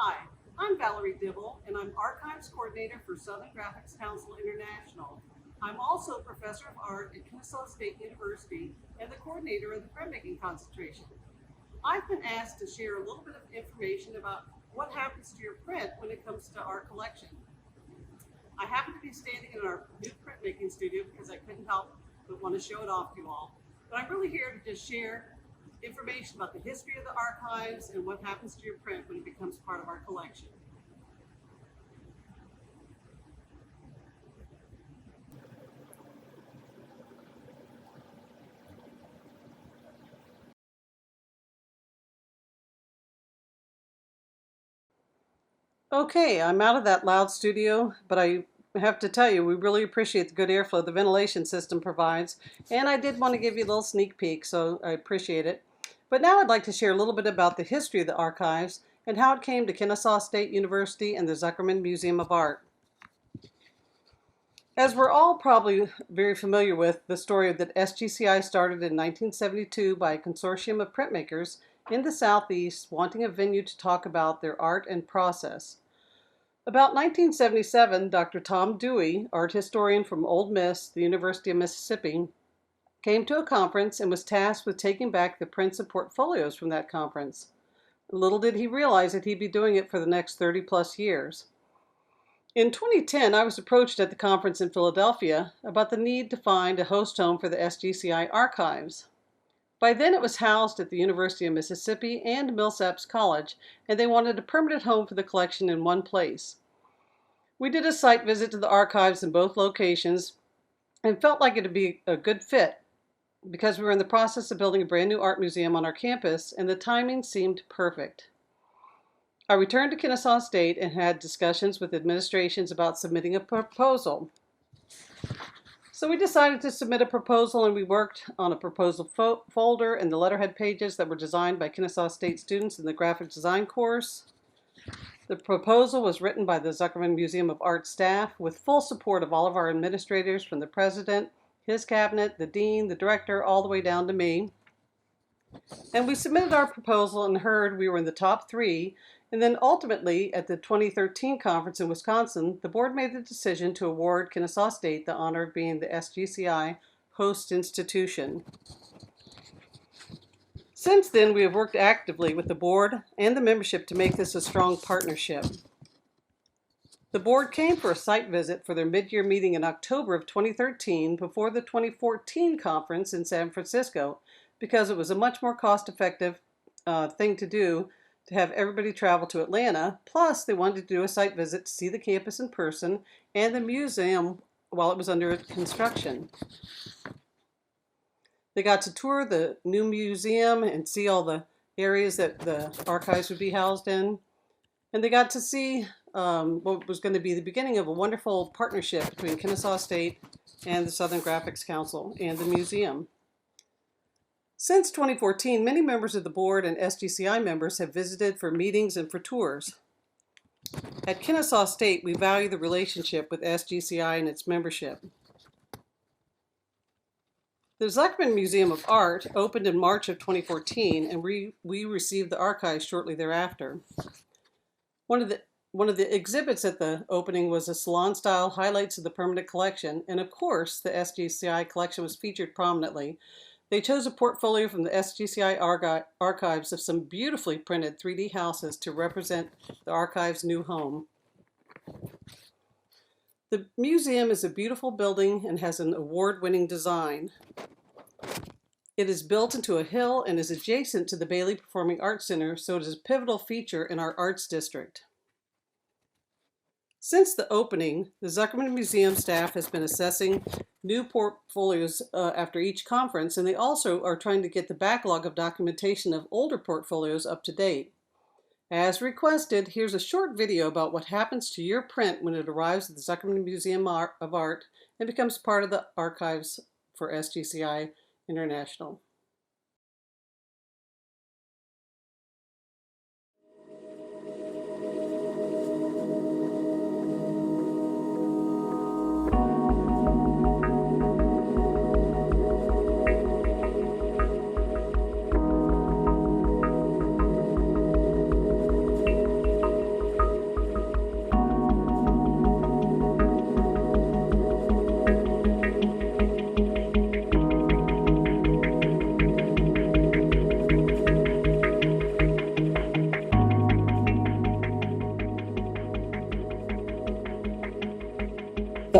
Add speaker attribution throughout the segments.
Speaker 1: Hi, I'm Valerie Dibble, and I'm Archives Coordinator for Southern Graphics Council International. I'm also a Professor of Art at Kennesaw State University and the coordinator of the printmaking concentration. I've been asked to share a little bit of information about what happens to your print when it comes to our collection. I happen to be standing in our new printmaking studio because I couldn't help but want to show it off to you all. But I'm really here to just share information about the history of the archives and what happens to your print when it becomes part of our collection. Okay, I'm out of that loud studio, but I have to tell you, we really appreciate the good airflow the ventilation system provides, and I did want to give you a little sneak peek, so I appreciate it. But now I'd like to share a little bit about the history of the archives and how it came to Kennesaw State University and the Zuckerman Museum of Art. As we're all probably very familiar with, the story that SGCI started in 1972 by a consortium of printmakers in the Southeast wanting a venue to talk about their art and process. About 1977, Dr. Tom Dewey, art historian from Ole Miss, the University of Mississippi, came to a conference and was tasked with taking back the prints and portfolios from that conference. Little did he realize that he'd be doing it for the next 30 plus years. In 2010, I was approached at the conference in Philadelphia about the need to find a host home for the SGCI Archives. By then it was housed at the University of Mississippi and Millsaps College, and they wanted a permanent home for the collection in one place. We did a site visit to the archives in both locations and felt like it would be a good fit because we were in the process of building a brand new art museum on our campus, and the timing seemed perfect. I returned to Kennesaw State and had discussions with administrations about submitting a proposal. So we decided to submit a proposal, and we worked on a proposal folder and the letterhead pages that were designed by Kennesaw State students in the graphic design course. The proposal was written by the Zuckerman Museum of Art staff with full support of all of our administrators, from the president, his cabinet, the dean, the director, all the way down to me. And we submitted our proposal and heard we were in the top 3. And then ultimately, at the 2013 conference in Wisconsin, the board made the decision to award Kennesaw State the honor of being the SGCI host institution. Since then, we have worked actively with the board and the membership to make this a strong partnership. The board came for a site visit for their mid-year meeting in October of 2013 before the 2014 conference in San Francisco, because it was a much more cost-effective thing to do to have everybody travel to Atlanta. Plus, they wanted to do a site visit to see the campus in person and the museum while it was under construction. They got to tour the new museum and see all the areas that the archives would be housed in. And they got to see what was going to be the beginning of a wonderful partnership between Kennesaw State and the Southern Graphics Council and the museum. Since 2014, many members of the board and SGCI members have visited for meetings and for tours. At Kennesaw State, we value the relationship with SGCI and its membership. The Zuckerman Museum of Art opened in March of 2014, and we received the archives shortly thereafter. One of the exhibits at the opening was a salon-style highlights of the permanent collection, and of course, the SGCI collection was featured prominently. They chose a portfolio from the SGCI archives of some beautifully printed 3D houses to represent the archive's new home. The museum is a beautiful building and has an award-winning design. It is built into a hill and is adjacent to the Bailey Performing Arts Center, so it is a pivotal feature in our arts district. Since the opening, the Zuckerman Museum staff has been assessing new portfolios after each conference, and they also are trying to get the backlog of documentation of older portfolios up to date. As requested, here's a short video about what happens to your print when it arrives at the Zuckerman Museum of Art and becomes part of the archives for SGCI International.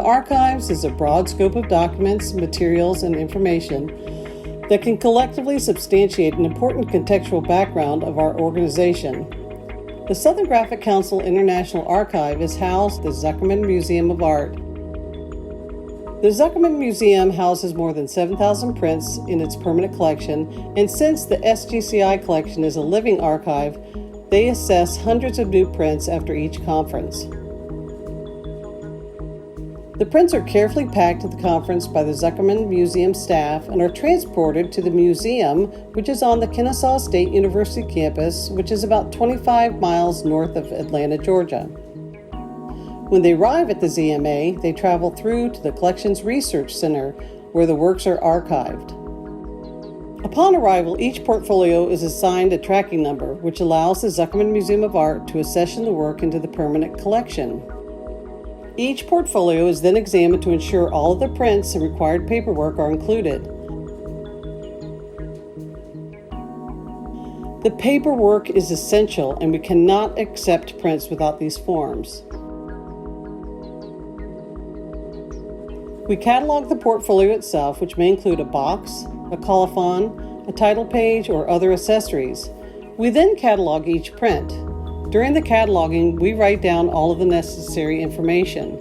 Speaker 1: archives is a broad scope of documents, materials, and information that can collectively substantiate an important contextual background of our organization. The Southern Graphic Council International Archive is housed at the Zuckerman Museum of Art. The Zuckerman Museum houses more than 7,000 prints in its permanent collection, and since the SGCI collection is a living archive, they assess hundreds of new prints after each conference. The prints are carefully packed at the conference by the Zuckerman Museum staff and are transported to the museum, which is on the Kennesaw State University campus, which is about 25 miles north of Atlanta, Georgia. When they arrive at the ZMA, they travel through to the collection's research center, where the works are archived. Upon arrival, each portfolio is assigned a tracking number, which allows the Zuckerman Museum of Art to accession the work into the permanent collection. Each portfolio is then examined to ensure all of the prints and required paperwork are included. The paperwork is essential, and we cannot accept prints without these forms. We catalog the portfolio itself, which may include a box, a colophon, a title page, or other accessories. We then catalog each print. During the cataloging, we write down all of the necessary information.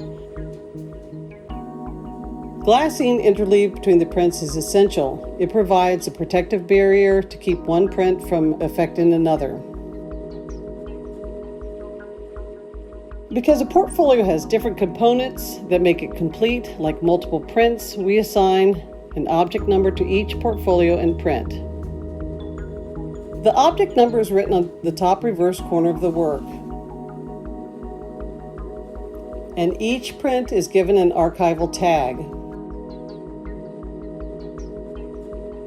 Speaker 1: Glassing interleaved between the prints is essential. It provides a protective barrier to keep one print from affecting another. Because a portfolio has different components that make it complete, like multiple prints, we assign an object number to each portfolio and print. The object number is written on the top reverse corner of the work, and each print is given an archival tag.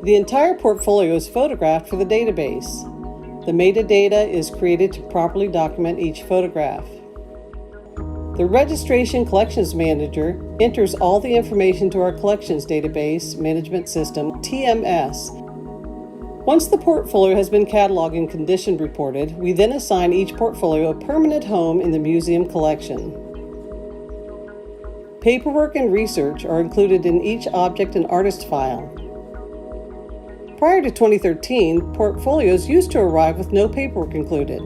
Speaker 1: The entire portfolio is photographed for the database. The metadata is created to properly document each photograph. The Registration Collections Manager enters all the information to our Collections Database Management System, TMS. Once the portfolio has been cataloged and condition reported, we then assign each portfolio a permanent home in the museum collection. Paperwork and research are included in each object and artist file. Prior to 2013, portfolios used to arrive with no paperwork included.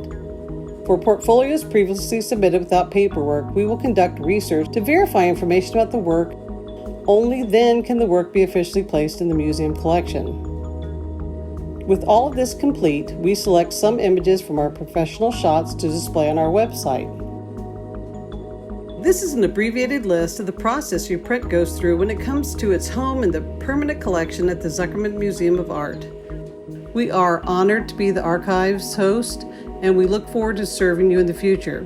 Speaker 1: For portfolios previously submitted without paperwork, we will conduct research to verify information about the work. Only then can the work be officially placed in the museum collection. With all of this complete, we select some images from our professional shots to display on our website. This is an abbreviated list of the process your print goes through when it comes to its home in the permanent collection at the Zuckerman Museum of Art. We are honored to be the archive's host, and we look forward to serving you in the future.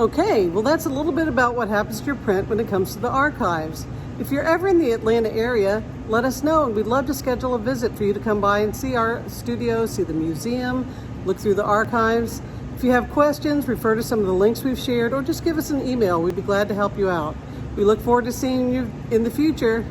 Speaker 1: Okay, well that's a little bit about what happens to your print when it comes to the archives. If you're ever in the Atlanta area, let us know, and we'd love to schedule a visit for you to come by and see our studio, see the museum, look through the archives. If you have questions, refer to some of the links we've shared, or just give us an email. We'd be glad to help you out. We look forward to seeing you in the future.